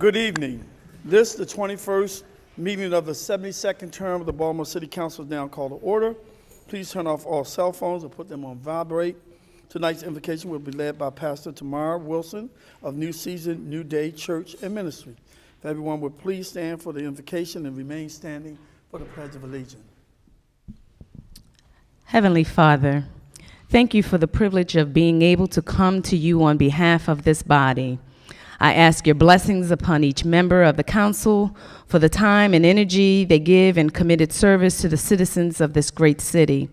Good evening. This, the 21st meeting of the 72nd term of the Baltimore City Council is now called to order. Please turn off all cell phones and put them on vibrate. Tonight's invocation will be led by Pastor Tamara Wilson of New Season, New Day Church and Ministry. If everyone would please stand for the invocation and remain standing for the Pledge of Allegiance. Heavenly Father, thank you for the privilege of being able to come to you on behalf of this body. I ask your blessings upon each member of the council for the time and energy they give in committed service to the citizens of this great city.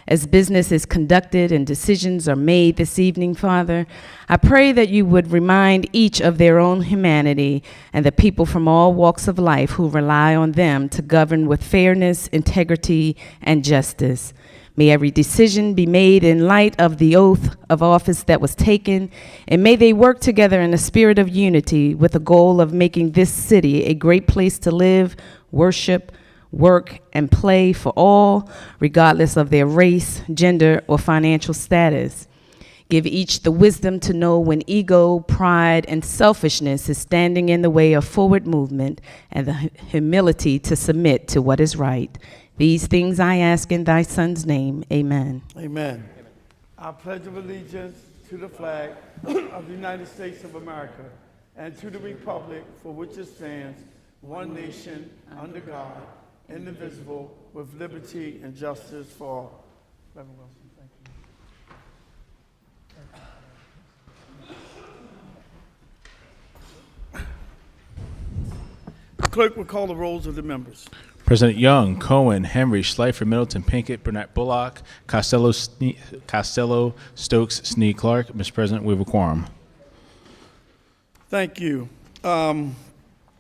As business is conducted and decisions are made this evening, Father, I pray that you would remind each of their own humanity and the people from all walks of life who rely on them to govern with fairness, integrity, and justice. May every decision be made in light of the oath of office that was taken, and may they work together in a spirit of unity with the goal of making this city a great place to live, worship, work, and play for all, regardless of their race, gender, or financial status. Give each the wisdom to know when ego, pride, and selfishness is standing in the way of forward movement, and the humility to submit to what is right. These things I ask in thy Son's name. Amen. Amen. I pledge of allegiance to the flag of the United States of America and to the republic for which it stands, one nation, under God, indivisible, with liberty and justice for all. Reverend Wilson, thank you. Clerk will call the rolls of the members. President Young, Cohen, Henry, Schleifer, Middleton, Pinkett, Burnett, Bullock, Costello, Stokes, Snead, Clark. Mr. President, we have a quorum. Thank you.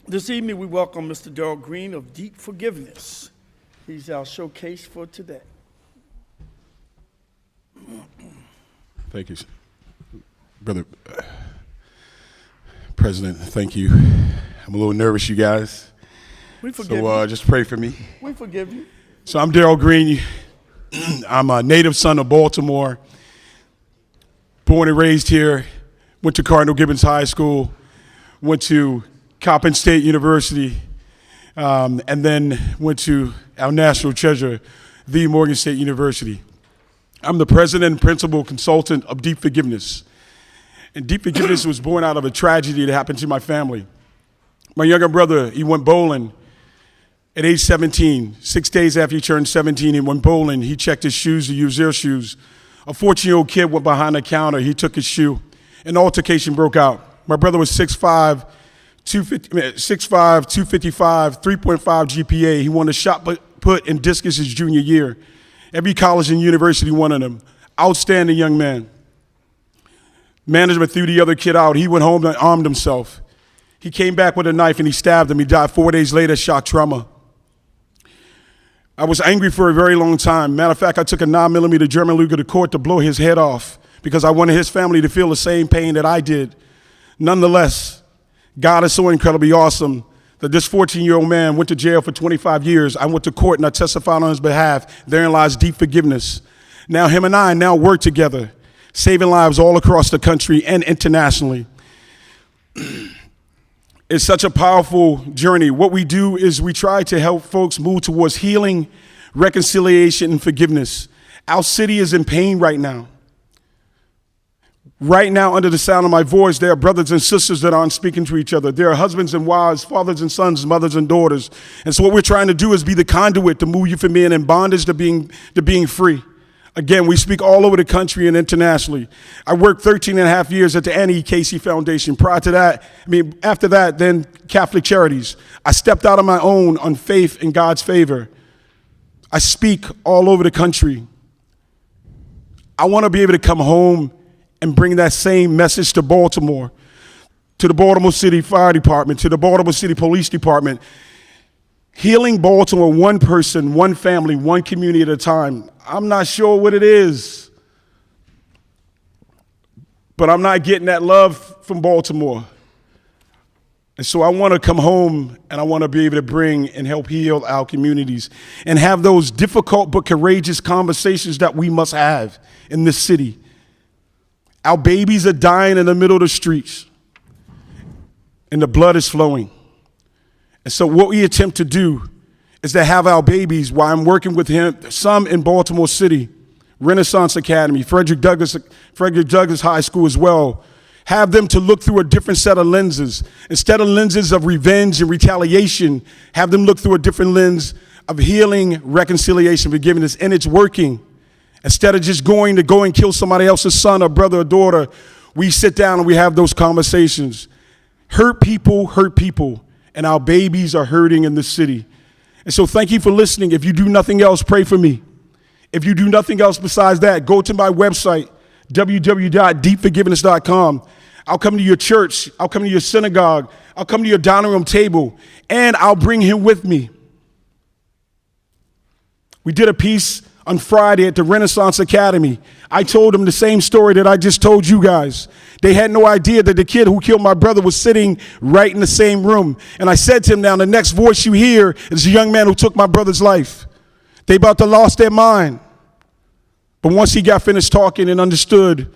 This evening we welcome Mr. Darrell Green of Deep Forgiveness. He's our showcase for today. Thank you, Brother President. Thank you. I'm a little nervous, you guys. We forgive you. So just pray for me. We forgive you. So I'm Darrell Green. I'm a native son of Baltimore. Born and raised here. Went to Cardinal Gibbons High School. Went to Coppin State University. And then went to our national treasure, the Morgan State University. I'm the president and principal consultant of Deep Forgiveness. And Deep Forgiveness was born out of a tragedy that happened to my family. My younger brother, he went bowling at age 17. 6 days after he turned 17, he went bowling. He checked his shoes to use their shoes. A 14-year-old kid went behind the counter. He took his shoe. An altercation broke out. My brother was 6'5", 255, 3.5 GPA. He won a shot put in discus his junior year. Every college and university wanted him. Outstanding young man. Management threw the other kid out. He went home and armed himself. He came back with a knife and he stabbed him. He died 4 days later, shock trauma. I was angry for a very long time. Matter of fact, I took a 9mm German Luger to court to blow his head off because I wanted his family to feel the same pain that I did. Nonetheless, God is so incredibly awesome that this 14-year-old man went to jail for 25 years. I went to court and I testified on his behalf. Therein lies deep forgiveness. Now him and I now work together, saving lives all across the country and internationally. It's such a powerful journey. What we do is we try to help folks move towards healing, reconciliation, and forgiveness. Our city is in pain right now. Right now, under the sound of my voice, there are brothers and sisters that aren't speaking to each other. There are husbands and wives, fathers and sons, mothers and daughters. And so what we're trying to do is be the conduit to move you from being in bondage to being free. Again, we speak all over the country and internationally. I worked 13 and a half years at the Annie Casey Foundation. After that, then Catholic Charities. I stepped out on my own on faith in God's favor. I speak all over the country. I want to be able to come home and bring that same message to Baltimore, to the Baltimore City Fire Department, to the Baltimore City Police Department. Healing Baltimore one person, one family, one community at a time. I'm not sure what it is, but I'm not getting that love from Baltimore. And so I want to come home and I want to be able to bring and help heal our communities and have those difficult but courageous conversations that we must have in this city. Our babies are dying in the middle of the streets. and the blood is flowing. And so what we attempt to do is to have our babies, while I'm working with him, some in Baltimore City, Renaissance Academy, Frederick Douglass High School as well, have them to look through a different set of lenses. Instead of lenses of revenge and retaliation, have them look through a different lens of healing, reconciliation, forgiveness, and it's working. Instead of just going and kill somebody else's son or brother or daughter, we sit down and we have those conversations. Hurt people, and our babies are hurting in this city. And so thank you for listening. If you do nothing else, pray for me. If you do nothing else besides that, go to my website, www.deepforgiveness.com. I'll come to your church. I'll come to your synagogue. I'll come to your dining room table, and I'll bring him with me. We did a piece on Friday at the Renaissance Academy. I told them the same story that I just told you guys. They had no idea that the kid who killed my brother was sitting right in the same room. And I said to him, now the next voice you hear is the young man who took my brother's life. They about to lost their mind. But once he got finished talking and understood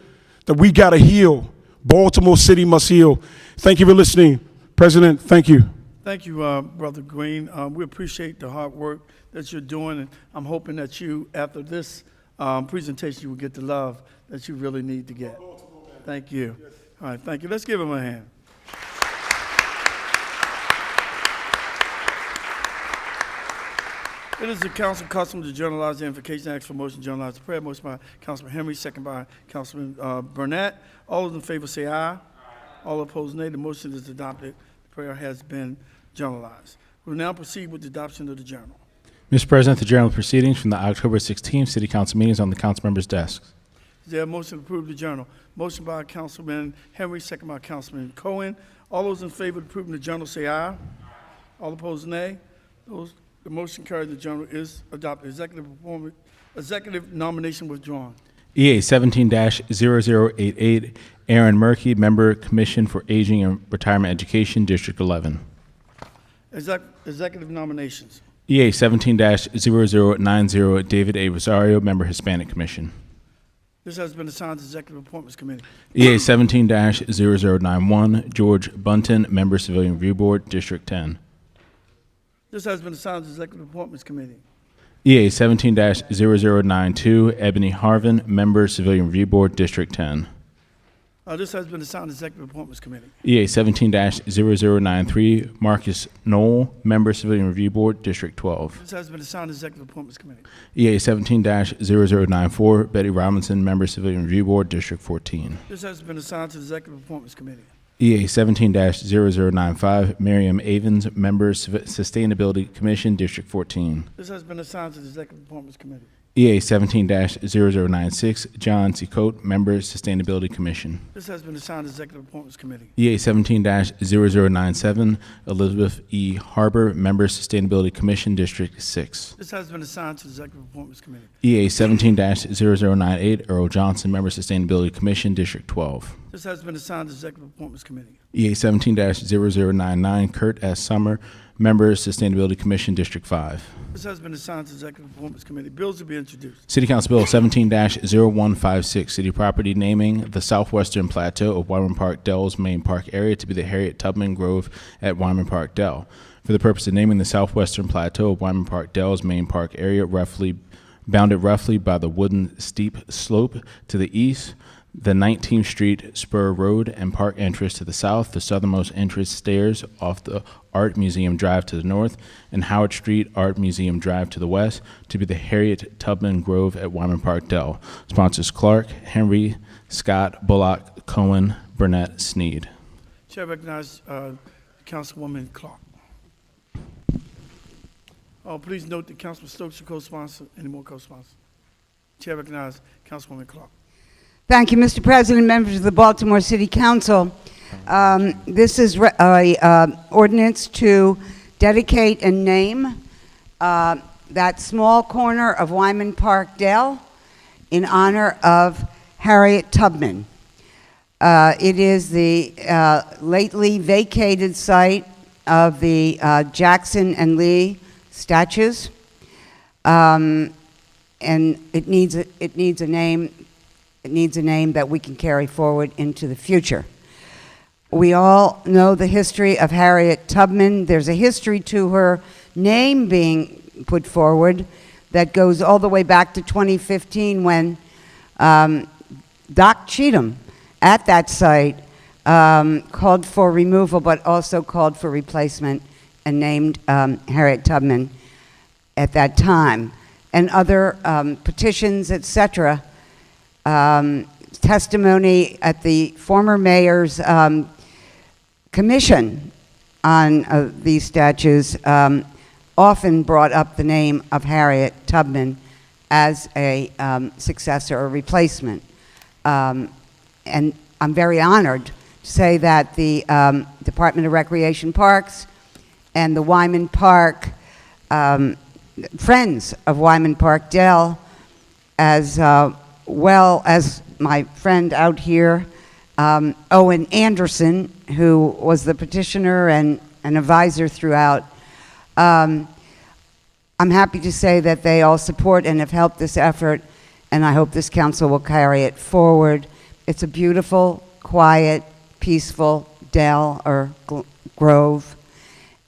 that we got to heal, Baltimore City must heal. Thank you for listening. President, thank you. Thank you, Brother Green. We appreciate the hard work that you're doing, and I'm hoping that you, after this presentation, you will get the love that you really need to get. Thank you. All right, thank you. Let's give him a hand. It is the council custom to journalize the invocation, ask for motion, journalize the prayer. Motion by Councilman Henry, second by Councilman Burnett. All those in favor say aye. All opposed, nay. The motion is adopted. The prayer has been journalized. We will now proceed with the adoption of the journal. Mr. President, the journal proceedings from the October 16th City Council meetings on the council members' desks. Is there a motion to approve the journal? Motion by Councilman Henry, second by Councilman Cohen. All those in favor of approving the journal say aye. All opposed, nay. The motion carried. The journal is adopted. Executive nomination withdrawn. EA 17-0088, Aaron Murphy, Member, Commission for Aging and Retirement Education, District 11. Executive nominations. EA 17-0090, David A. Rosario, Member, Hispanic Commission. This has been assigned to Executive Appointments Committee. EA 17-0091, George Bunton, Member, Civilian Review Board, District 10. This has been assigned to Executive Appointments Committee. EA 17-0092, Ebony Harvin, Member, Civilian Review Board, District 10. This has been assigned to Executive Appointments Committee. EA 17-0093, Marcus Knoll, Member, Civilian Review Board, District 12. This has been assigned to Executive Appointments Committee. EA 17-0094, Betty Robinson, Member, Civilian Review Board, District 14. This has been assigned to the Executive Appointments Committee. EA 17-0095, Miriam Avens, Member, Sustainability Commission, District 14. This has been assigned to the Executive Appointments Committee. EA 17-0096, John C. Coate, Member, Sustainability Commission. This has been assigned to the Executive Appointments Committee. EA 17-0097, Elizabeth E. Harbor, Member, Sustainability Commission, District 6. This has been assigned to the Executive Appointments Committee. EA 17-0098, Earl Johnson, Member, Sustainability Commission, District 12. This has been assigned to the Executive Appointments Committee. EA 17-0099, Kurt S. Summer, Member, Sustainability Commission, District 5. This has been assigned to the Executive Appointments Committee. Bills will be introduced. City Council Bill 17-0156, city property naming the southwestern plateau of Wyman Park Dell's main park area to be the Harriet Tubman Grove at Wyman Park Dell. For the purpose of naming the southwestern plateau of Wyman Park Dell's main park area, bounded roughly by the wooden steep slope to the east, the 19th Street Spur Road and Park entrance to the south, the southernmost entrance stairs off the Art Museum Drive to the north, and Howard Street Art Museum Drive to the west, to be the Harriet Tubman Grove at Wyman Park Dell. Sponsors Clark, Henry, Scott, Bullock, Cohen, Burnett, Sneed. Chair recognizes Councilwoman Clark. Please note that Councilman Stokes your co-sponsor. Any more co-sponsors? Chair recognizes Councilwoman Clark. Thank you, Mr. President, members of the Baltimore City Council. This is an ordinance to dedicate and name that small corner of Wyman Park Dell in honor of Harriet Tubman. It is the lately vacated site of the Jackson and Lee statues, and it needs a name. It needs a name that we can carry forward into the future. We all know the history of Harriet Tubman. There's a history to her name being put forward that goes all the way back to 2015 when Doc Cheatham at that site called for removal but also called for replacement and named Harriet Tubman at that time. And other petitions, etc. Testimony at the former mayor's commission on these statues often brought up the name of Harriet Tubman as a successor or replacement. And I'm very honored to say that the Department of Recreation Parks and the Wyman Park, Friends of Wyman Park Dell, as well as my friend out here, Owen Anderson, who was the petitioner and an advisor throughout. I'm happy to say that they all support and have helped this effort, and I hope this council will carry it forward. It's a beautiful, quiet, peaceful dell or grove,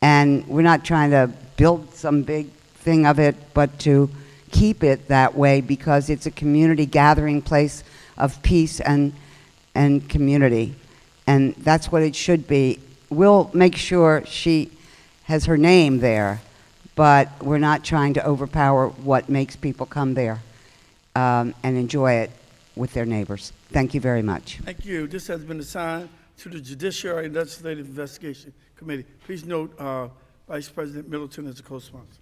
and we're not trying to build some big thing of it, but to keep it that way because it's a community gathering place of peace and community, and that's what it should be. We'll make sure she has her name there, but we're not trying to overpower what makes people come there and enjoy it with their neighbors. Thank you very much. Thank you. This has been assigned to the Judiciary and Legislative Investigation Committee. Please note Vice President Middleton as a co-sponsor.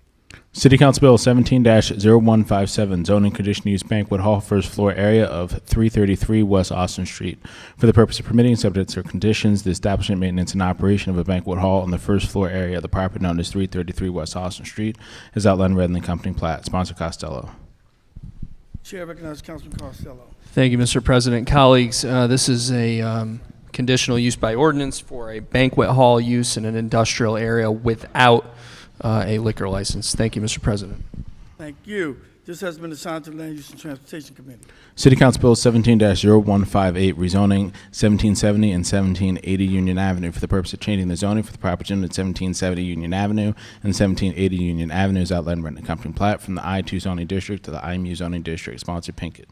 City Council Bill 17-0157, zoning conditional use banquet hall first floor area of 333 West Austin Street. For the purpose of permitting, subject to conditions, the establishment, maintenance, and operation of a banquet hall on the first floor area of the property known as 333 West Austin Street is outlined in red in the accompanying plat. Sponsor Costello. Chair recognizes Councilman Costello. Thank you, Mr. President. Colleagues, this is a conditional use by ordinance for a banquet hall use in an industrial area without a liquor license. Thank you, Mr. President. Thank you. This has been assigned to the Land Use and Transportation Committee. City Council Bill 17-0158, rezoning 1770 and 1780 Union Avenue for the purpose of changing the zoning for the property at 1770 Union Avenue and 1780 Union Avenue is outlined in the accompanying plat from the I-2 zoning district to the IMU zoning district. Sponsor Pinkett.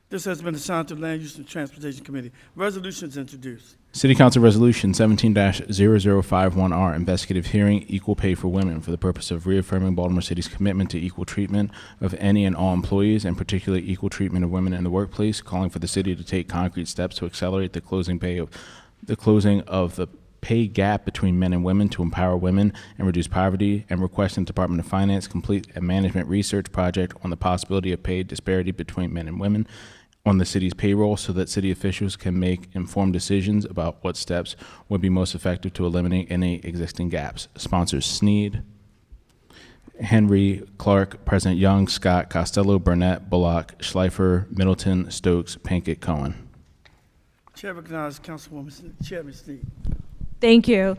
This has been assigned to the Land Use and Transportation Committee. Resolutions introduced. City Council Resolution 17-0051R, investigative hearing, equal pay for women, for the purpose of reaffirming Baltimore City's commitment to equal treatment of any and all employees, and particularly equal treatment of women in the workplace, calling for the city to take concrete steps to accelerate the closing of the pay gap between men and women to empower women and reduce poverty, and requesting the Department of Finance complete a management research project on the possibility of pay disparity between men and women on the city's payroll so that city officials can make informed decisions about what steps would be most effective to eliminate any existing gaps. Sponsors Sneed, Henry, Clark, President Young, Scott, Costello, Burnett, Bullock, Schleifer, Middleton, Stokes, Pinkett, Cohen. Chair recognizes Chairman Snead. Thank you.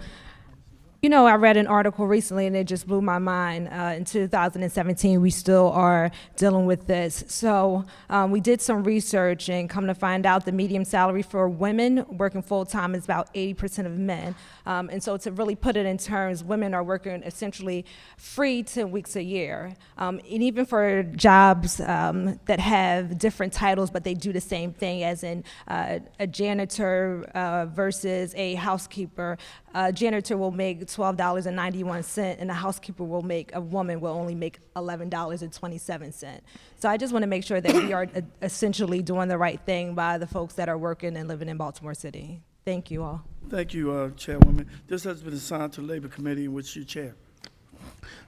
You know, I read an article recently and it just blew my mind. In 2017, we still are dealing with this. So we did some research and come to find out the median salary for women working full-time is about 80% of men. And so to really put it in terms, women are working essentially free 10 weeks a year. And even for jobs that have different titles, but they do the same thing, as in a janitor versus a housekeeper. A janitor will make $12.91, and a woman will only make $11.27. So I just want to make sure that we are essentially doing the right thing by the folks that are working and living in Baltimore City. Thank you all. Thank you, Chairwoman. This has been assigned to the Labor Committee, in which you chair.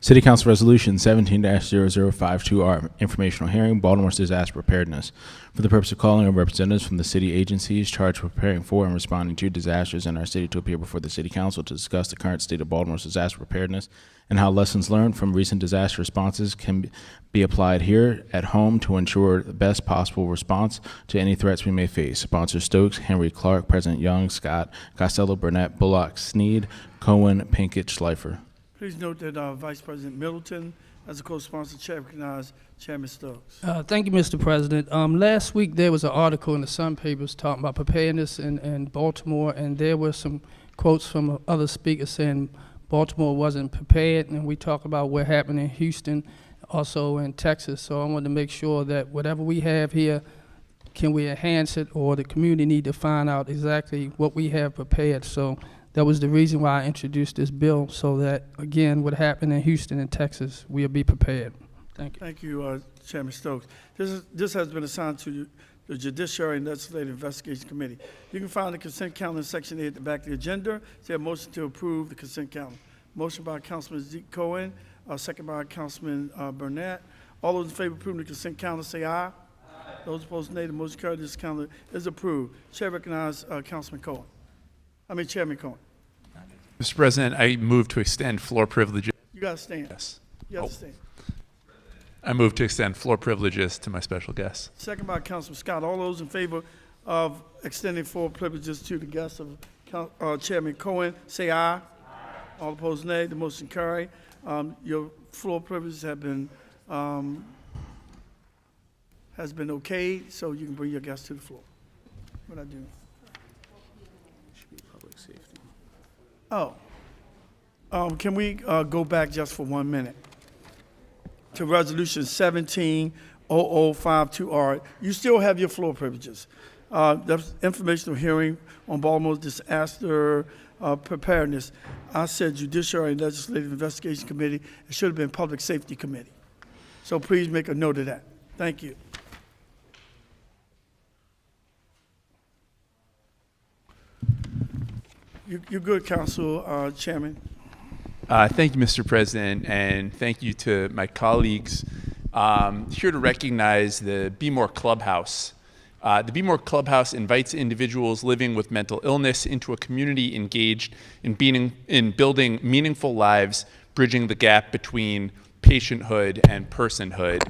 City Council Resolution 17-0052R, informational hearing, Baltimore's disaster preparedness. For the purpose of calling on representatives from the city agencies charged with preparing for and responding to disasters in our city to appear before the City Council to discuss the current state of Baltimore's disaster preparedness and how lessons learned from recent disaster responses can be applied here at home to ensure the best possible response to any threats we may face. Sponsor Stokes, Henry, Clark, President Young, Scott, Costello, Burnett, Bullock, Sneed, Cohen, Pinkett, Schleifer. Please note that Vice President Middleton As a co-sponsor, Chair recognizes Chairman Stokes. Thank you, Mr. President. Last week there was an article in the Sun papers talking about preparedness in Baltimore, and there were some quotes from other speakers saying Baltimore wasn't prepared, and we talk about what happened in Houston, also in Texas. So I wanted to make sure that whatever we have here, can we enhance it, or the community need to find out exactly what we have prepared. So that was the reason why I introduced this bill, so that, again, what happened in Houston and Texas, we'll be prepared. Thank you. Thank you, Chairman Stokes. This has been assigned to the Judiciary and Legislative Investigation Committee. You can find the consent calendar in Section 8 at the back of the agenda. Is there a motion to approve the consent calendar? Motion by Councilman Zeke Cohen, second by Councilman Burnett. All those in favor of approving the consent calendar say aye. Those opposed, nay. The motion carried. This calendar is approved. Chair recognizes Chairman Cohen. Mr. President, I move to extend floor privileges. You got to stand. Yes. You have to stand. I move to extend floor privileges to my special guests. Second by Councilman Scott. All those in favor of extending floor privileges to the guests of Chairman Cohen, say aye. All opposed, nay. The motion carried. Your floor privileges have been okayed, so you can bring your guests to the floor. What I do? Oh, can we go back just for 1 minute to Resolution 170052R? You still have your floor privileges. That's informational hearing on Baltimore's disaster preparedness. I said Judiciary and Legislative Investigation Committee. It should have been Public Safety Committee. So please make a note of that. Thank you. You're good, Council Chairman. Thank you, Mr. President, and thank you to my colleagues. Here to recognize the Be More Clubhouse. The Be More Clubhouse invites individuals living with mental illness into a community engaged in building meaningful lives, bridging the gap between patienthood and personhood.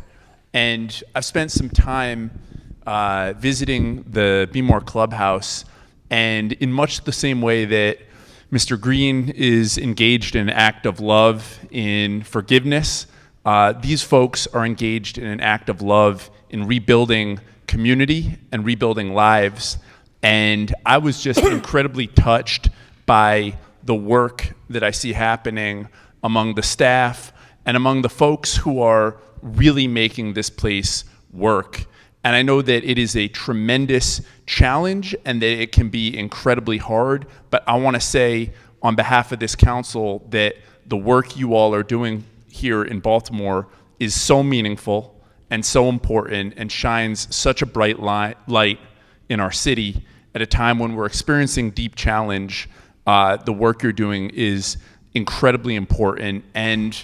And I've spent some time visiting the Be More Clubhouse, and in much the same way that Mr. Green is engaged in an act of love in forgiveness, these folks are engaged in an act of love in rebuilding community and rebuilding lives. And I was just incredibly touched by the work that I see happening among the staff and among the folks who are really making this place work. And I know that it is a tremendous challenge and that it can be incredibly hard, but I want to say on behalf of this council that the work you all are doing here in Baltimore is so meaningful and so important and shines such a bright light in our city at a time when we're experiencing deep challenge. The work you're doing is incredibly important. And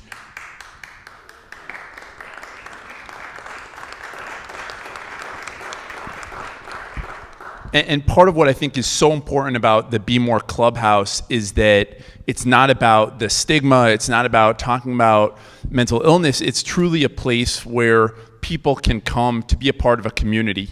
part of what I think is so important about the Be More Clubhouse is that it's not about the stigma, it's not about talking about mental illness, it's truly a place where people can come to be a part of a community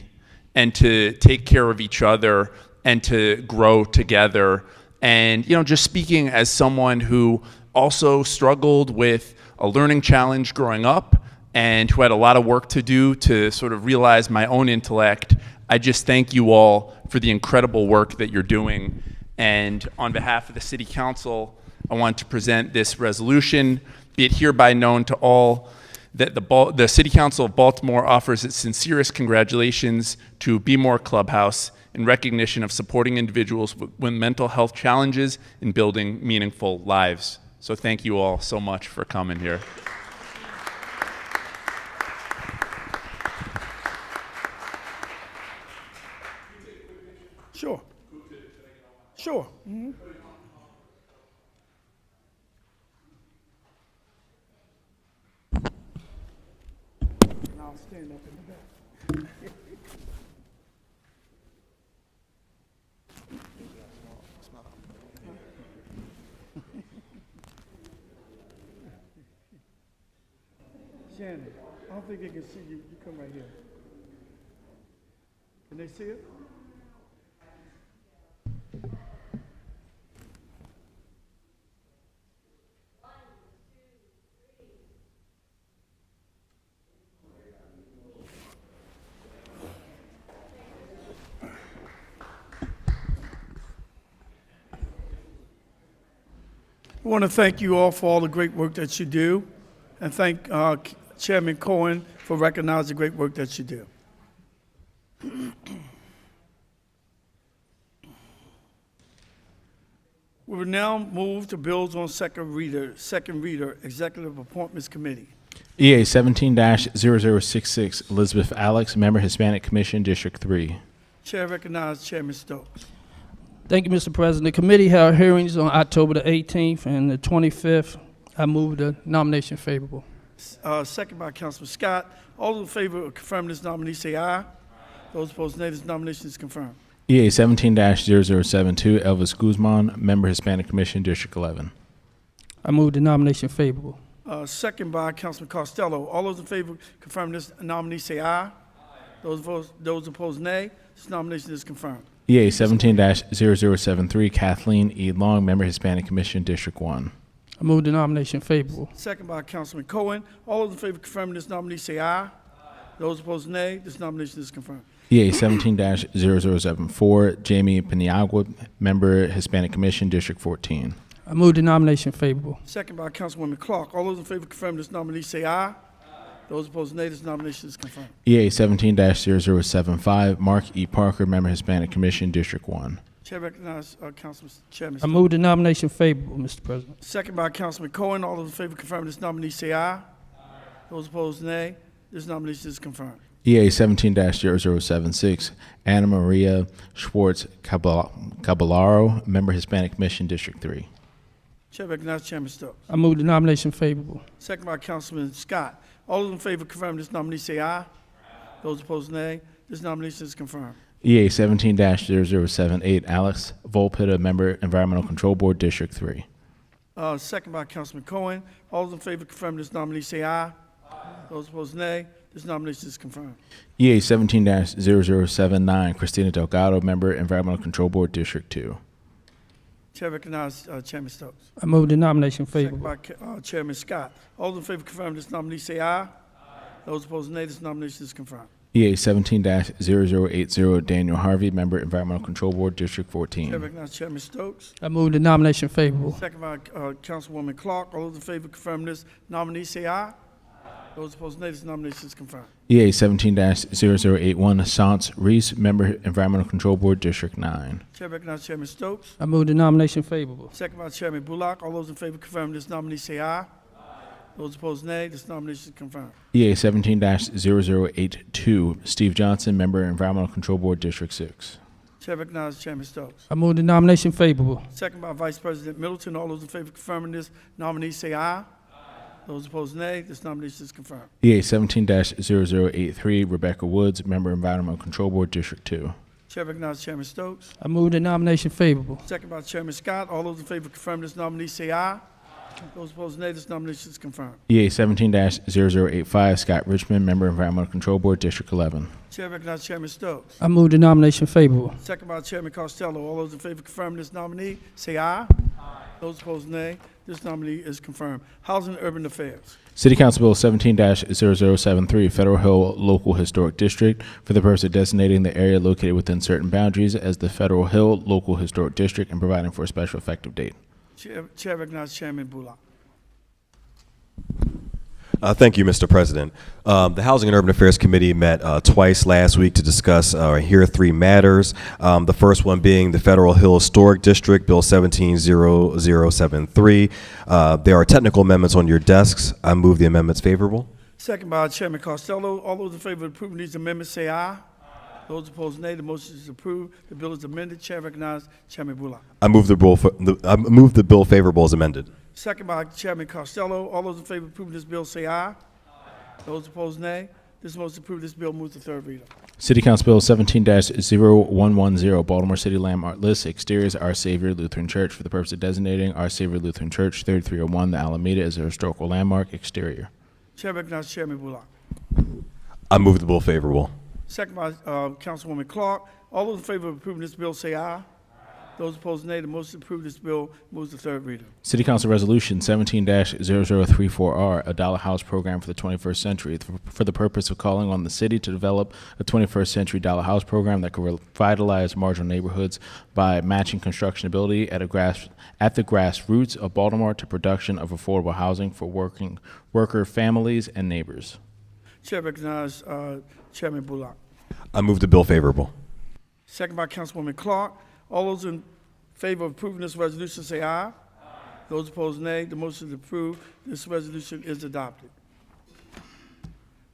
and to take care of each other and to grow together. And, you know, just speaking as someone who also struggled with a learning challenge growing up and who had a lot of work to do to sort of realize my own intellect, I just thank you all for the incredible work that you're doing. And on behalf of the City Council, I want to present this resolution. Be it hereby known to all that the City Council of Baltimore offers its sincerest congratulations to Be More Clubhouse in recognition of supporting individuals with mental health challenges and building meaningful lives. So thank you all so much for coming here. Sure. Sure. Mm-hmm. I'll stand up in the back. Shannon, I don't think they can see you. You come right here. Can they see it? want to thank you all for all the great work that you do, and thank Chairman Cohen for recognizing the great work that you do. We will now move to bills on second reader, Executive Appointments Committee. EA 17-0066, Elizabeth Alex, Member Hispanic Commission, District 3. Chair recognizes Chairman Stokes. Thank you, Mr. President. The committee held hearings on October the 18th and the 25th. I move the nomination favorable. Second by Councilman Scott. All in favor of confirming this nominee say aye. Those opposed, nay. This nomination is confirmed. EA 17-0072, Elvis Guzman, Member Hispanic Commission, District 11. I move the nomination favorable. Second by Councilman Costello. All those in favor of confirming this nominee say aye. Those opposed, nay. This nomination is confirmed. EA 17-0073, Kathleen E. Long, Member Hispanic Commission, District 1. I move the nomination favorable. Second by Councilman Cohen. All those in favor of confirming this nominee say aye. Those opposed, nay. This nomination is confirmed. EA 17-0074, Jamie Paniagua, Member Hispanic Commission, District 14. I move the nomination favorable. Second by Councilwoman Clark. All those in favor of confirming this nominee say aye. Those opposed, nay. This nomination is confirmed. EA 17-0075, Mark E. Parker, Member Hispanic Commission, District 1. Chair recognizes Chairman I move the nomination favorable, Mr. President. Second by Councilman Cohen. All those in favor of confirming this nominee say aye. Those opposed, nay. This nomination is confirmed. EA 17-0076, Anna Maria Schwartz Caballaro, Member Hispanic Commission, District 3. Chair recognizes Chairman Stokes. I move the nomination favorable. Second by Councilman Scott. All those in favor of confirming this nominee say aye. Those opposed, nay. This nomination is confirmed. EA 17-0078, Alex Volpita, Member Environmental Control Board, District 3. Second by Councilman Cohen. All those in favor of confirming this nominee say aye. Those opposed, nay. This nomination is confirmed. EA 17-0079, Christina Delgado, Member Environmental Control Board, District 2. Chair recognizes Chairman Stokes. I move the nomination Second favorable. by Chairman Scott. All those in favor of confirming this nominee say aye. Those opposed, nay. This nomination is confirmed. EA 17-0080, Daniel Harvey, Member Environmental Control Board, District Chair 14. recognizes Chairman Stokes. I move the nomination favorable. Second by Councilwoman Clark. All those in favor of confirming this nominee say aye. Those opposed, nay. This nomination is confirmed. EA 17-0081, Chance Reese, Member Environmental Control Board, District 9. Chair recognizes Chairman Stokes. I move the nomination favorable. Second by Chairman Bullock. All those in favor of confirming this nominee say aye. Those opposed, nay. This nomination is confirmed. EA 17-0082, Steve Johnson, Member Environmental Control Board, District 6. Chair recognizes Chairman Stokes. I move the nomination favorable. Second by Vice President Middleton. All those in favor of confirming this nominee say aye. Those opposed, nay. This nomination is confirmed. EA 17-0083, Rebecca Woods, Member Environmental Control Board, District 2. Chair recognizes Chairman Stokes. I move the nomination favorable. Second by Chairman Scott. All those in favor of confirming this nominee say aye. Those opposed, nay. This nomination is confirmed. EA 17-0085, Scott Richmond, Member Environmental Control Board, District 11. Chair recognizes Chairman Stokes. I move the nomination favorable. Second by Chairman Costello. All those in favor of confirming this nominee say aye. Those opposed, nay. This nominee is confirmed. Housing and Urban Affairs. City Council Bill 17-0073, Federal Hill Local Historic District, for the purpose of designating the area located within certain boundaries as the Federal Hill Local Historic District and providing for a special effective date. Chair recognizes Chairman Bullock. Thank you, Mr. President. The Housing and Urban Affairs Committee met twice last week to discuss or hear three matters. The first one being the Federal Hill Historic District, Bill 17-0073. There are technical amendments on your desks. I move the amendments favorable. Second by Chairman Costello. All those in favor of approving these amendments say aye. Those opposed, nay. The motion is approved. The bill is amended. Chair recognizes Chairman Bullock. I move the bill favorable as amended. Second by Chairman Costello. All those in favor of approving this bill say aye. Those opposed, nay. This motion is approved. This bill moves to third reader. City Council Bill 17-0110, Baltimore City Landmark List, exteriors Our Savior Lutheran Church, for the purpose of designating Our Savior Lutheran Church, 3301 The Alameda, as a historical landmark, exterior. Chair recognizes Chairman Bullock. I move the bill favorable. Second by Councilwoman Clark. All those in favor of approving this bill say aye. Those opposed, nay. The motion to approve this bill moves to third reader. City Council Resolution 17-0034R, a dollar house program for the 21st century, for the purpose of calling on the city to develop a 21st century dollar house program that could revitalize marginal neighborhoods by matching construction ability at the grassroots of Baltimore to production of affordable housing for worker families and neighbors. Chair recognizes Chairman Bullock. I move the bill favorable. Second by Councilwoman Clark. All those in favor of approving this resolution say aye. Those opposed, nay. The motion is approved. This resolution is adopted.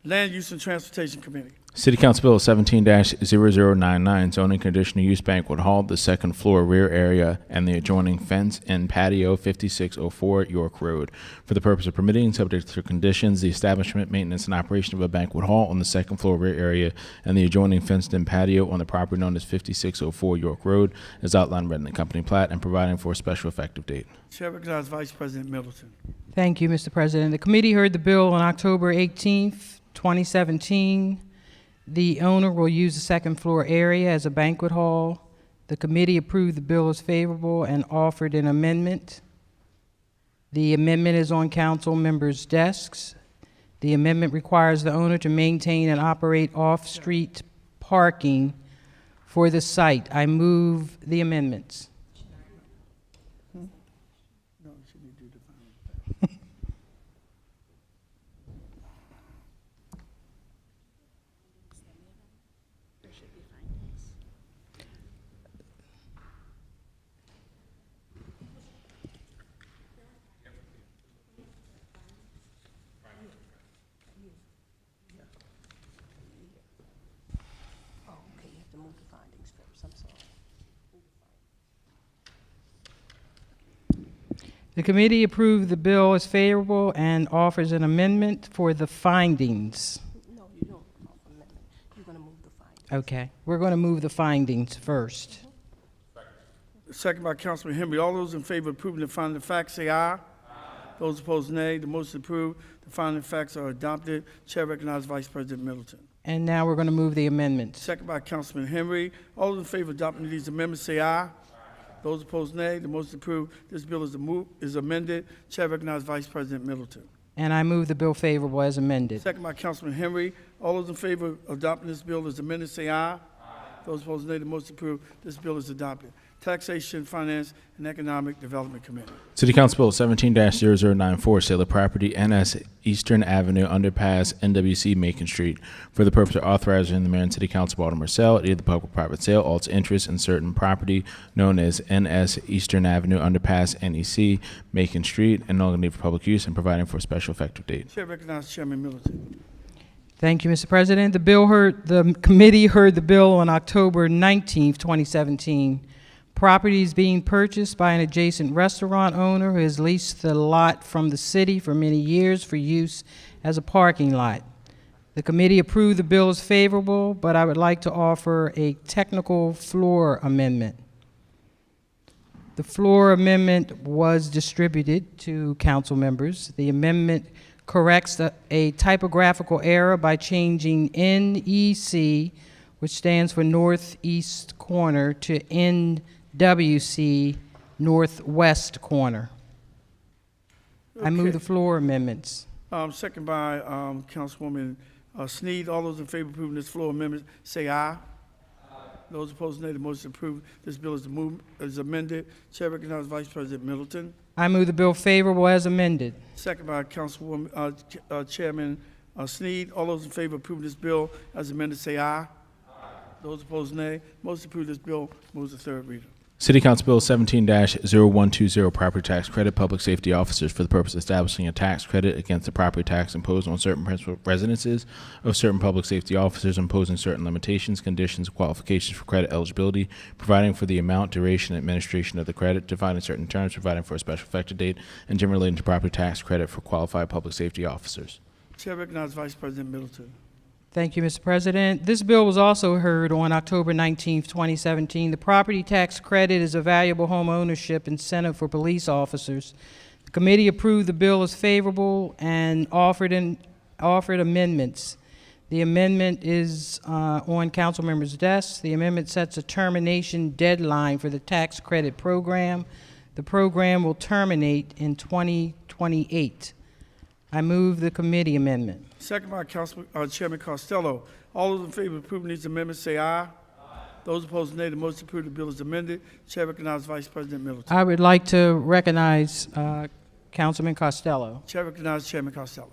Land Use and Transportation Committee. City Council Bill 17-0099, zoning conditional use banquet hall, the second floor rear area, and the adjoining fence and patio, 5604 York Road, for the purpose of permitting, subject to conditions, the establishment, maintenance, and operation of a banquet hall on the second floor rear area and the adjoining fenced in patio on the property known as 5604 York Road, as outlined in the company plat, and providing for a special effective date. Chair recognizes Vice President Middleton. Thank you, Mr. President. The committee heard the bill on October 18th, 2017. The owner will use the second floor area as a banquet hall. The committee approved the bill as favorable and offered an amendment. The amendment is on council members' desks. The amendment requires the owner to maintain and operate off-street parking for the site. I move the amendments. The committee approved the bill as favorable and offers an amendment for the findings. No, you don't. Amendment. You're going to move the findings. Okay, we're going to move the findings first. Second by Councilman Henry. All those in favor of approving the finding of facts say aye. Those opposed, nay. The motion is approved. The finding of facts are adopted. Chair recognizes Vice President Middleton. And now we're going to move the amendments. Second by Councilman Henry. All those in favor of adopting these amendments say aye. Those opposed, nay. The motion is approved. This bill is amended. Chair recognizes Vice President Middleton. And I move the bill favorable as amended. Second by Councilman Henry. All those in favor of adopting this bill as amended say aye. Those opposed, nay. The motion is approved. This bill is adopted. Taxation, Finance, and Economic Development Committee. City Council Bill 17-0094, sale of property, NS Eastern Avenue Underpass, NWC Macon Street, for the purpose of authorizing the mayor and City Council Baltimore sell, either the public or private sale, all its interest in certain property known as NS Eastern Avenue Underpass, NEC Macon Street, and no need for public use, and providing for a special effective date. Chair recognizes Chairman Middleton. Thank you, Mr. President. The committee heard the bill on October 19th, 2017. Property is being purchased by an adjacent restaurant owner who has leased the lot from the city for many years for use as a parking lot. The committee approved the bill as favorable, but I would like to offer a technical floor amendment. The floor amendment was distributed to council members. The amendment corrects a typographical error by changing NEC, which stands for northeast corner, to NWC, northwest corner. I move the floor amendments. Second by Councilwoman Sneed. All those in favor of approving this floor amendment say aye. Those opposed, nay. The motion is approved. This bill is amended. Chair recognizes Vice President Middleton. I move the bill favorable as amended. Second by Councilwoman Chairman Sneed. All those in favor of approving this bill as amended say aye. Those opposed, nay. Motion to approve this bill moves to third reader. City Council Bill 17-0120, property tax credit, public safety officers, for the purpose of establishing a tax credit against the property tax imposed on certain principal residences of certain public safety officers, imposing certain limitations, conditions, qualifications for credit eligibility, providing for the amount, duration, and administration of the credit, defining certain terms, providing for a special effective date, and generally relating to property tax credit for qualified public safety officers. Chair recognizes Vice President Middleton. Thank you, Mr. President. This bill was also heard on October 19th, 2017. The property tax credit is a valuable home ownership incentive for police officers. The committee approved the bill as favorable and offered amendments. The amendment is on council members' desks. The amendment sets a termination deadline for the tax credit program. The program will terminate in 2028. I move the committee amendment. Second by Chairman Costello. All those in favor of approving these amendments say aye. Those opposed, nay. The motion to approve the bill is amended. Chair recognizes Vice President Middleton. I would like to recognize Councilman Costello. Chair recognizes Chairman Costello.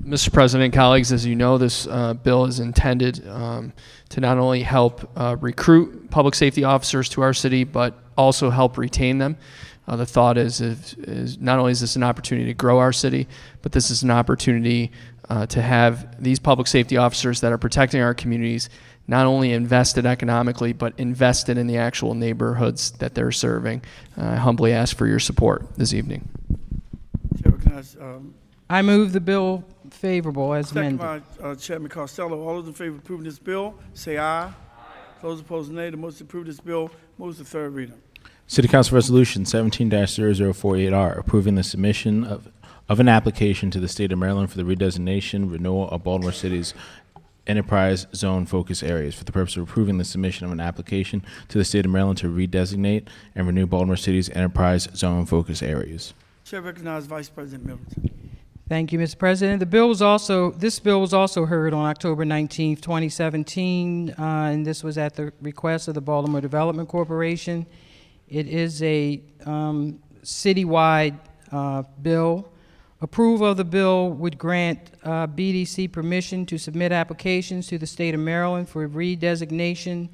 Mr. President, colleagues, as you know, this bill is intended to not only help recruit public safety officers to our city, but also help retain them. The thought is not only is this an opportunity to grow our city, but this is an opportunity to have these public safety officers that are protecting our communities not only invested economically, but invested in the actual neighborhoods that they're serving. I humbly ask for your support this evening. Chair recognizes I move the bill favorable as second amended. by Chairman Costello. All those in favor of approving this bill say aye. Those opposed, nay. The motion to approve this bill moves to third reader. City Council Resolution 17-0048R, approving the submission of an application to the State of Maryland for the redesignation, renewal of Baltimore City's enterprise zone focus areas for the purpose of approving the submission of an application to the State of Maryland to redesignate and renew Baltimore City's enterprise zone focus areas. Chair recognizes Vice President Middleton. Thank you, Mr. President. This bill was also heard on October 19th, 2017, and this was at the request of the Baltimore Development Corporation. It is a citywide bill. Approval of the bill would grant BDC permission to submit applications to the State of Maryland for redesignation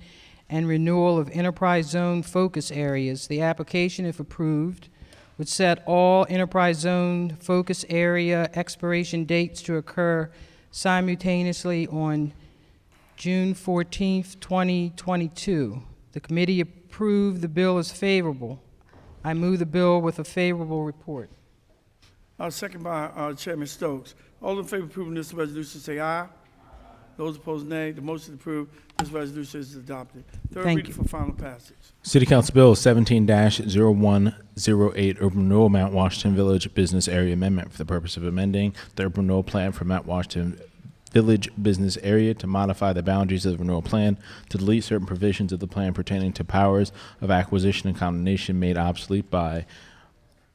and renewal of enterprise zone focus areas. The application, if approved, would set all enterprise zone focus area expiration dates to occur simultaneously on June 14th, 2022. The committee approved the bill as favorable. I move the bill with a favorable report. Second by Chairman Stokes. All in favor of approving this resolution say aye. Those opposed, nay. The motion to approve this resolution is adopted. Third Thank reader you. for final passage. City Council Bill 17-0108, Urban Renewal Mount Washington Village Business Area Amendment for the purpose of amending the urban renewal plan for Mount Washington Village Business Area to modify the boundaries of the renewal plan, to delete certain provisions of the plan pertaining to powers of acquisition and condemnation made obsolete by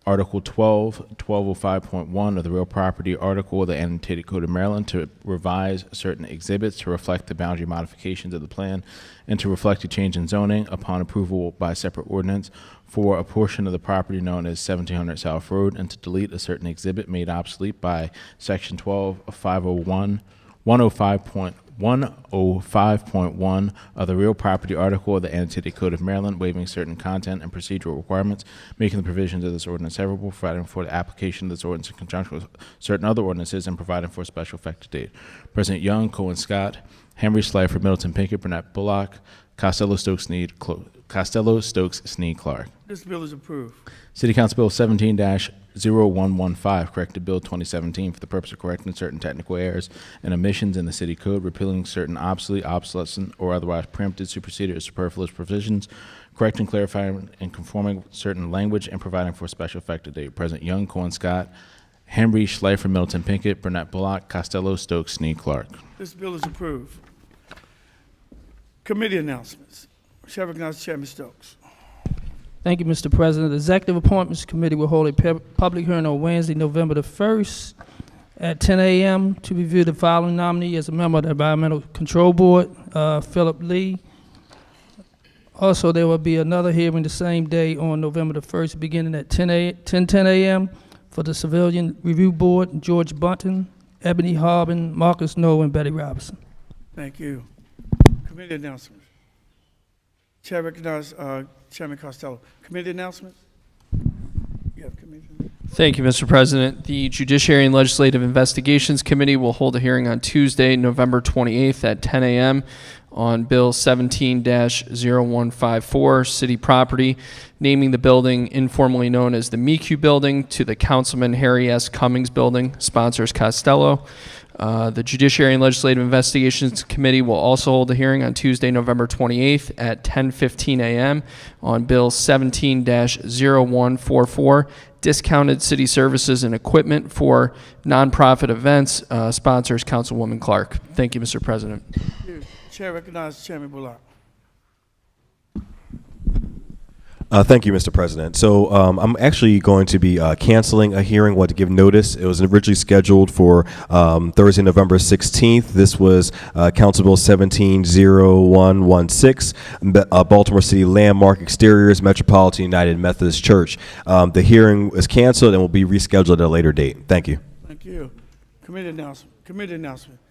Article 1205.1 of the Real Property Article of the Annotated Code of Maryland, to revise certain exhibits to reflect the boundary modifications of the plan and to reflect a change in zoning upon approval by separate ordinance for a portion of the property known as 1700 South Road, and to delete a certain exhibit made obsolete by Section 105.1 of the Real Property Article of the Annotated Code of Maryland, waiving certain content and procedural requirements, making the provisions of this ordinance severable, providing for the application of this ordinance in conjunction with certain other ordinances, and providing for a special effective date. President Young, Cohen Scott, Henry Schleifer, Middleton Pinkett, Burnett Bullock, Costello Stokes Snead Clark. This bill is approved. City Council Bill 17-0115, corrected Bill 2017 for the purpose of correcting certain technical errors and omissions in the city code, repealing certain obsolete, obsolescent, or otherwise preempted, superseded, or superfluous provisions, correcting, clarifying, and conforming certain language, and providing for a special effective date. President Young, Cohen Scott, Henry Schleifer, Middleton Pinkett, Burnett Bullock, Costello Stokes Snead Clark. This bill is approved. Committee announcements. Chair recognizes Chairman Stokes. Thank you, Mr. President. The Executive Appointments Committee will hold a public hearing on Wednesday, November the 1st at 10 a.m. to review the following nominee as a member of the Environmental Control Board, Philip Lee. Also, there will be another hearing the same day on November the 1st, beginning at 10 a.m. for the Civilian Review Board, George Bunton, Ebony Harbin, Marcus Noel, and Betty Robinson. Thank you. Committee announcements. Chair recognizes Chairman Costello. Committee announcements? You have committee? Thank you, Mr. President. The Judiciary and Legislative Investigations Committee will hold a hearing on Tuesday, November 28th at 10 a.m. on Bill 17-0154, City Property, naming the building informally known as the MECU Building to the Councilman Harry S. Cummings Building. Sponsors Costello. The Judiciary and Legislative Investigations Committee will also hold a hearing on Tuesday, November 28th at 10:15 a.m. on Bill 17-0144, discounted city services and equipment for nonprofit events. Sponsors, Councilwoman Clark. Thank you, Mr. President. Chair recognizes Chairman Bullock. Thank you, Mr. President. So I'm actually going to be canceling a hearing. Want to give notice. It was originally scheduled for Thursday, November 16th. This was Council Bill 170116, Baltimore City Landmark Exteriors, Metropolitan United Methodist Church. The hearing is canceled and will be rescheduled at a later date. Thank you. Thank you. Committee announcement. Committee announcement.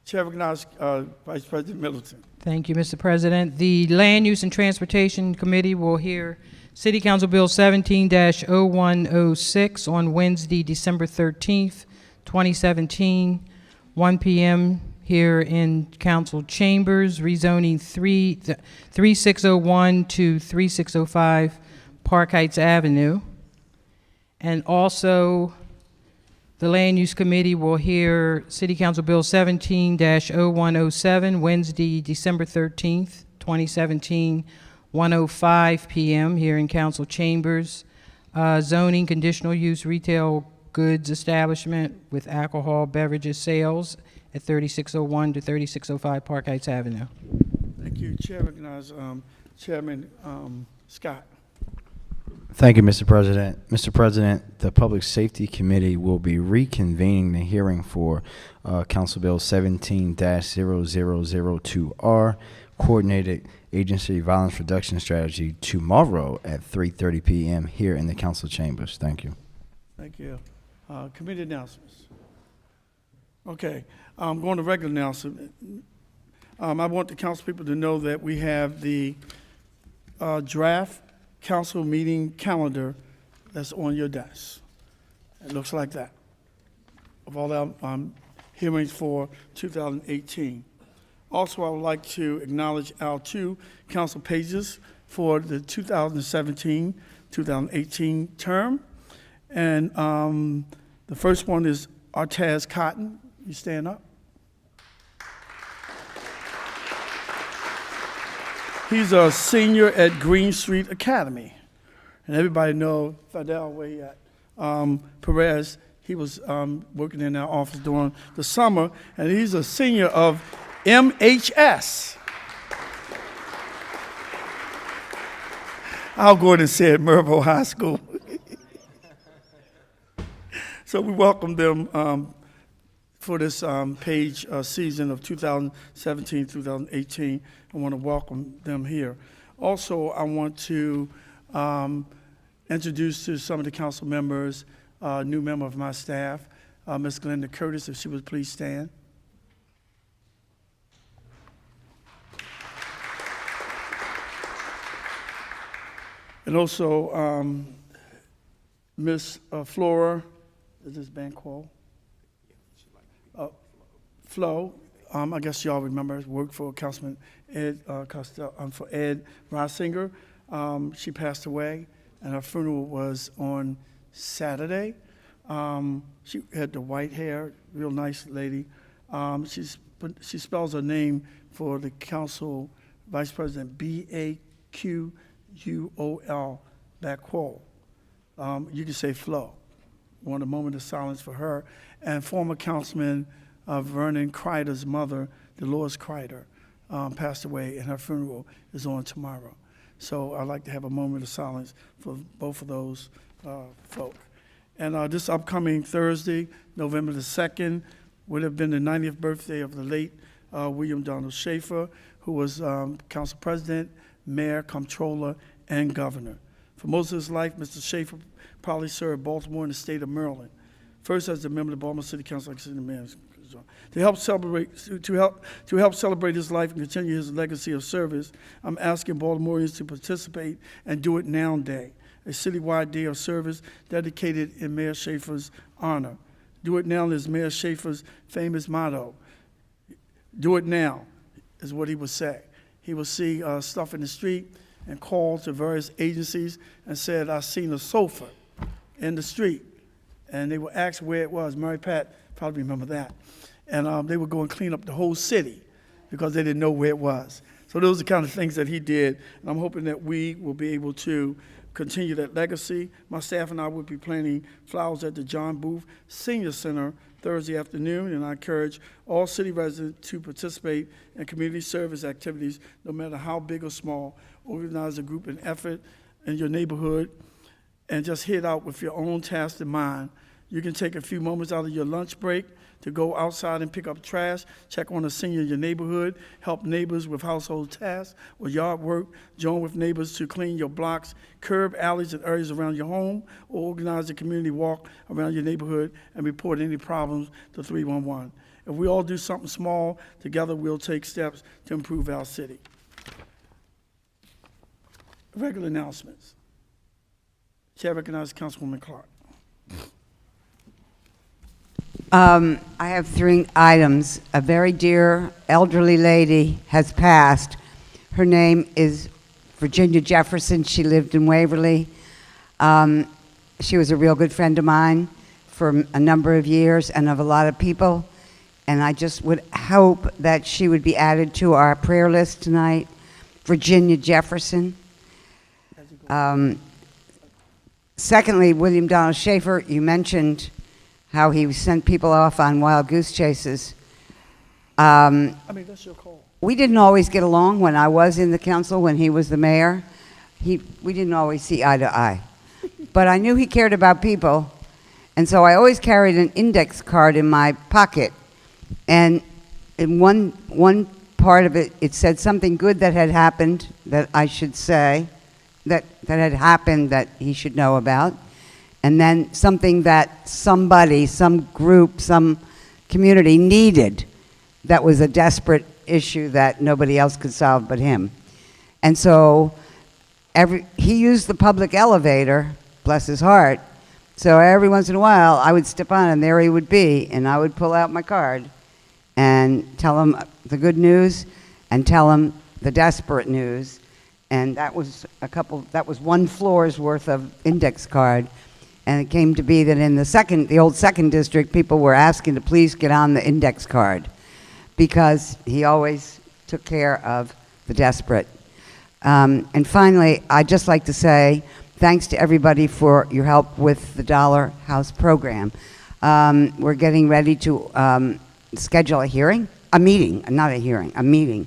Chair recognizes Vice President Middleton. Thank you, Mr. President. The Land Use and Transportation Committee will hear City Council Bill 17-0106 on Wednesday, December 13th, 2017, 1 p.m. here in council chambers, rezoning 3601 to 3605 Park Heights Avenue. And also, the Land Use Committee will hear City Council Bill 17-0107, Wednesday, December 13th, 2017, 1:05 p.m. here in council chambers. Zoning conditional use retail goods establishment with alcohol beverages sales at 3601 to 3605 Park Heights Avenue. Thank you. Chair recognizes Chairman Scott. Thank you, Mr. President. Mr. President, the Public Safety Committee will be reconvening the hearing for Council Bill 17-0002R, Coordinated Agency Violence Reduction Strategy, tomorrow at 3:30 p.m. here in the council chambers. Thank you. Thank you. Committee announcements. Okay, going to regular announcement. I want the council people to know that we have the draft council meeting calendar that's on your desk. It looks like that, of all our hearings for 2018. Also, I would like to acknowledge our 2 council pages for the 2017-2018 term. And the first one is Artaz Cotton. You stand up. He's a senior at Green Street Academy. And everybody know Fidel, where he at. Perez, he was working in our office during the summer, and he's a senior of MHS. I'll go ahead and say it, Mervo High School. So we welcome them for this page season of 2017-2018. I want to welcome them here. Also, I want to introduce to some of the council members a new member of my staff, Ms. Glenda Curtis, if she would please stand. And also, Ms. Flora, is this band called? Flo, I guess y'all remember, worked for Councilman Ed for Ed Reisinger. She passed away, and her funeral was on Saturday. She had the white hair, real nice lady. She spells her name for the council vice president, Baquol, Baquol. You can say Flo. I want a moment of silence for her. And former councilman Vernon Kreider's mother, Dolores Kreider, passed away, and her funeral is on tomorrow. So I'd like to have a moment of silence for both of those folk. And this upcoming Thursday, November the 2nd, would have been the 90th birthday of the late William Donald Schaefer, who was council president, mayor, comptroller, and governor. For most of his life, Mr. Schaefer probably served Baltimore and the state of Maryland. First as a member of the Baltimore City Council, to help celebrate his life and continue his legacy of service, I'm asking Baltimoreans to participate and Do It Now Day, a citywide day of service dedicated in Mayor Schaefer's honor. Do It Now is Mayor Schaefer's famous motto. Do it now is what he would say. He would see stuff in the street and call to various agencies and said, I seen a sofa in the street. And they would ask where it was. Mary Pat probably remember that. And they would go and clean up the whole city because they didn't know where it was. So those are the kind of things that he did. And I'm hoping that we will be able to continue that legacy. My staff and I will be planting flowers at the John Booth Senior Center Thursday afternoon, and I encourage all city residents to participate in community service activities, no matter how big or small. Organize a group and effort in your neighborhood and just hit out with your own task in mind. You can take a few moments out of your lunch break to go outside and pick up trash, check on a senior in your neighborhood, help neighbors with household tasks or yard work, join with neighbors to clean your blocks, curb alleys and areas around your home, or organize a community walk around your neighborhood and report any problems to 311. If we all do something small, together we'll take steps to improve our city. Regular announcements. Chair recognizes Councilwoman Clark. I have 3 items. A very dear elderly lady has passed. Her name is Virginia Jefferson. She lived in Waverly. She was a real good friend of mine for a number of years and of a lot of people. And I just would hope that she would be added to our prayer list tonight. Virginia Jefferson. Secondly, William Donald Schaefer, you mentioned how he sent people off on wild goose chases. That's your call. We didn't always get along when I was in the council, when he was the mayor. We didn't always see eye to eye. But I knew he cared about people, and so I always carried an index card in my pocket. And in one part of it, it said something good that had happened that I should say, that had happened that he should know about. And then something that somebody, some group, some community needed that was a desperate issue that nobody else could solve but him. And so he used the public elevator, bless his heart, so every once in a while I would step on and there he would be, and I would pull out my card and tell him the good news and tell him the desperate news. And that was one floor's worth of index card. And it came to be that in the old second district, people were asking to please get on the index card because he always took care of the desperate. And finally, I'd just like to say thanks to everybody for your help with the Dollar House program. We're getting ready to schedule a meeting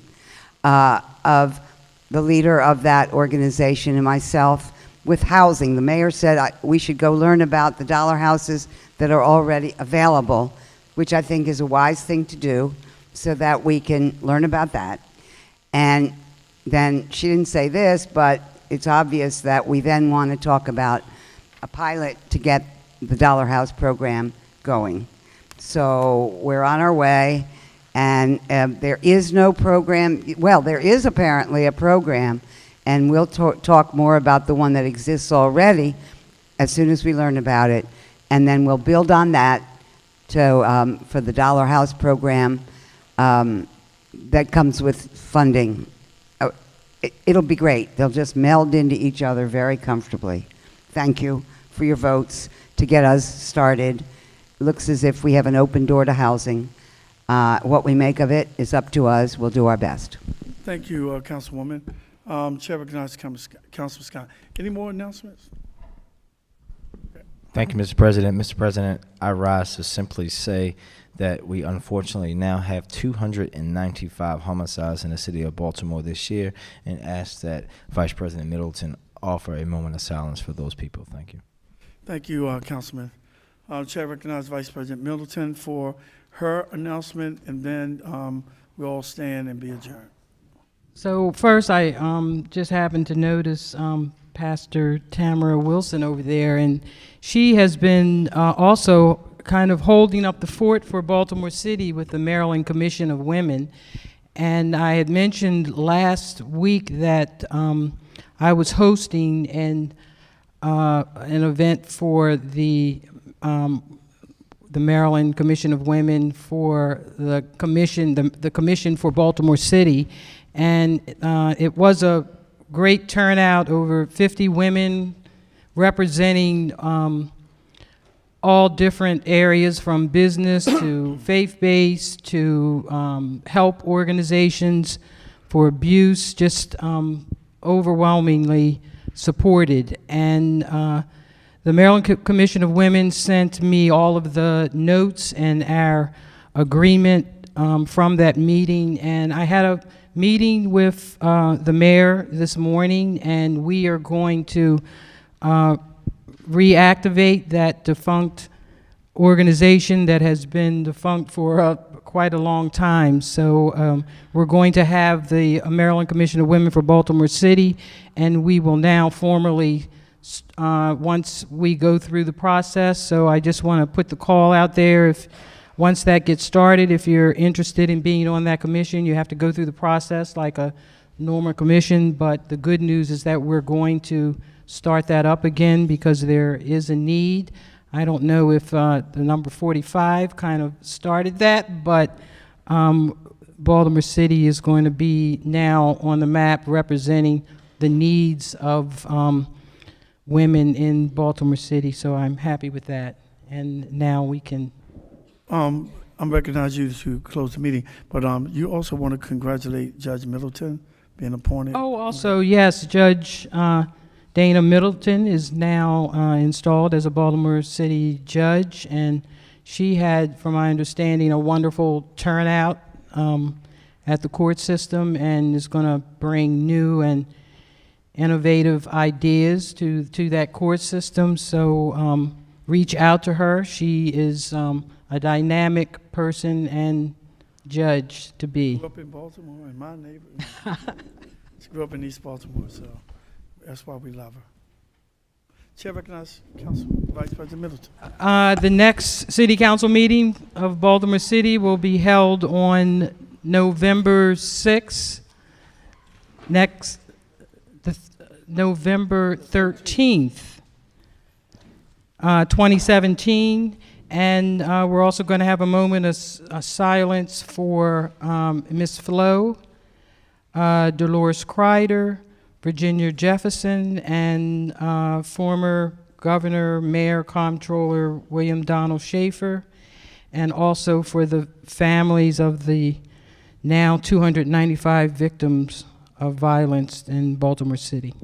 of the leader of that organization and myself with housing. The mayor said we should go learn about the dollar houses that are already available, which I think is a wise thing to do so that we can learn about that. And then she didn't say this, but it's obvious that we then want to talk about a pilot to get the Dollar House program going. So we're on our way, and there is no program. Well, there is apparently a program, and we'll talk more about the one that exists already as soon as we learn about it. And then we'll build on that for the Dollar House program that comes with funding. It'll be great. They'll just meld into each other very comfortably. Thank you for your votes to get us started. It looks as if we have an open door to housing. What we make of it is up to us. We'll do our best. Thank you, Councilwoman. Chair recognizes Councilman Scott. Any more announcements? Thank you, Mr. President. Mr. President, I rise to simply say that we unfortunately now have 295 homicides in the city of Baltimore this year, and ask that Vice President Middleton offer a moment of silence for those people. Thank you. Thank you, Councilman. Chair recognizes Vice President Middleton for her announcement, and then we'll all stand and be adjourned. So first, I just happened to notice Pastor Tamara Wilson over there, and she has been also kind of holding up the fort for Baltimore City with the Maryland Commission of Women. And I had mentioned last week that I was hosting an event for the Maryland Commission of Women for the Commission for Baltimore City. And it was a great turnout, over 50 women representing all different areas, from business to faith-based to help organizations for abuse, just overwhelmingly supported. And the Maryland Commission of Women sent me all of the notes and our agreement from that meeting. And I had a meeting with the mayor this morning, and we are going to reactivate that defunct organization that has been defunct for quite a long time. So we're going to have the Maryland Commission of Women for Baltimore City, and we will now formally, once we go through the process, so I just want to put the call out there. Once that gets started, if you're interested in being on that commission, you have to go through the process like a normal commission, but the good news is that we're going to start that up again because there is a need. I don't know if the number 45 kind of started that, but Baltimore City is going to be now on the map representing the needs of women in Baltimore City, so I'm happy with that. And now we can... I'm recognizing you to close the meeting, but you also want to congratulate Judge Middleton being appointed. Oh, also, yes, Judge Dana Middleton is now installed as a Baltimore City judge, and she had, from my understanding, a wonderful turnout at the court system and is going to bring new and innovative ideas to that court system. So reach out to her. She is a dynamic person and judge to be. She grew up in Baltimore, in my neighborhood. She grew up in East Baltimore, so that's why we love her. Chair recognizes Council Vice President Middleton. The next City Council meeting of Baltimore City will be held on November 6th, November 13th, 2017. And we're also going to have a moment of silence for Ms. Flo, Dolores Kreider, Virginia Jefferson, and former Governor, Mayor, Comptroller William Donald Schaefer, and also for the families of the now 295 victims of violence in Baltimore City.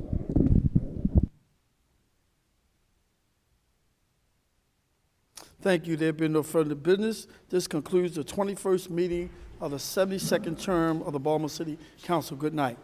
Thank you. There being no further business, this concludes the 21st meeting of the 72nd term of the Baltimore City Council. Good night.